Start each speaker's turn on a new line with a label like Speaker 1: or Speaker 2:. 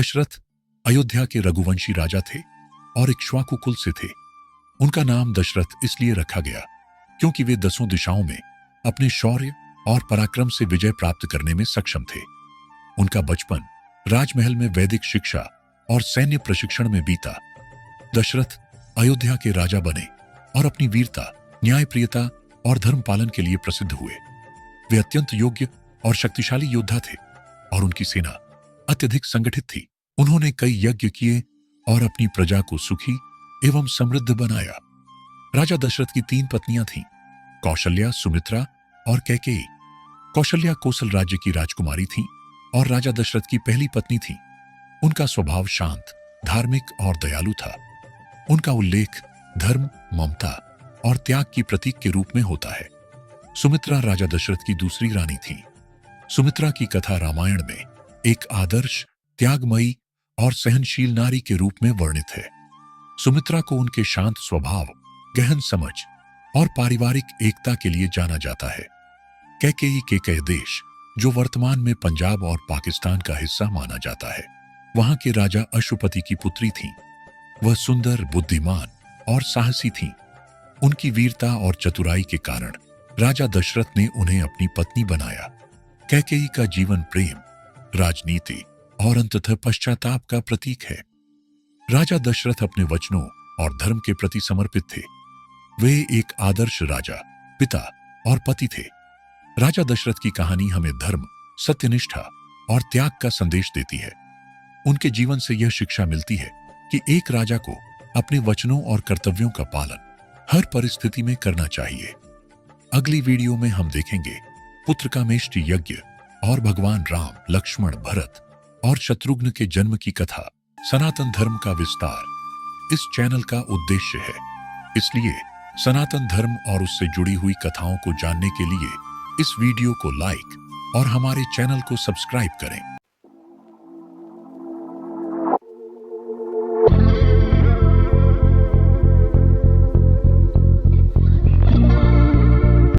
Speaker 1: दशरथ अयोध्या के रघुवंशी राजा थे और इक्ष्वाकु कुल से थे। उनका नाम दशरथ इसलिए रखा गया क्योंकि वे 10 दिशाओं में अपने शौर्य और पराक्रम से विजय प्राप्त करने में सक्षम थे। उनका बचपन राजमहल में वैदिक शिक्षा और सैन्य प्रशिक्षण में बीता। दशरथ अयोध्या के राजा बने और अपनी वीरता, न्यायप्रियता और धर्म पालन के लिए प्रसिद्ध हुए। वे अत्यंत योग्य और शक्तिशाली योद्धा थे और उनकी सेना अत्यधिक संगठित थी। उन्होंने कई यज्ञ किए और अपनी प्रजा को सुखी एवं समृद्ध बनाया। राजा दशरथ की 3 पत्नियां थीं, कौशल्या, सुमित्रा और कैकेयी। कौशल्या कोसल राज्य की राजकुमारी थीं और राजा दशरथ की पहली पत्नी थीं। उनका स्वभाव शांत, धार्मिक और दयालु था। उनका उल्लेख धर्म, ममता और त्याग की प्रतीक के रूप में होता है। सुमित्रा राजा दशरथ की दूसरी रानी थी। सुमित्रा की कथा रामायण में एक आदर्श, त्यागमयी और सहनशील नारी के रूप में वर्णित है। सुमित्रा को उनके शांत स्वभाव, गहन समझ और पारिवारिक एकता के लिए जाना जाता है। कैकेयी केकय देश, जो वर्तमान में पंजाब और पाकिस्तान का हिस्सा माना जाता है, वहां के राजा अश्वपति की पुत्री थीं। वह सुंदर, बुद्धिमान और साहसी थीं। उनकी वीरता और चतुराई के कारण राजा दशरथ ने उन्हें अपनी पत्नी बनाया। कैकेयी का जीवन प्रेम, राजनीति और अंततः पश्चाताप का प्रतीक है। राजा दशरथ अपने वचनों और धर्म के प्रति समर्पित थे। वे एक आदर्श राजा, पिता और पति थे। राजा दशरथ की कहानी हमें धर्म, सत्यनिष्ठा और त्याग का संदेश देती है। उनके जीवन से यह शिक्षा मिलती है कि एक राजा को अपने वचनों और कर्तव्यों का पालन हर परिस्थिति में करना चाहिए। अगली वीडियो में हम देखेंगे पुत्रकामेष्टि यज्ञ और भगवान राम, लक्ष्मण, भरत और शत्रुघ्न के जन्म की कथा। सनातन धर्म का विस्तार इस चैनल का उद्देश्य है, इसलिए सनातन धर्म और उससे जुड़ी हुई कथाओं को जानने के लिए इस वीडियो को लाइक और हमारे चैनल को सब्सक्राइब करें।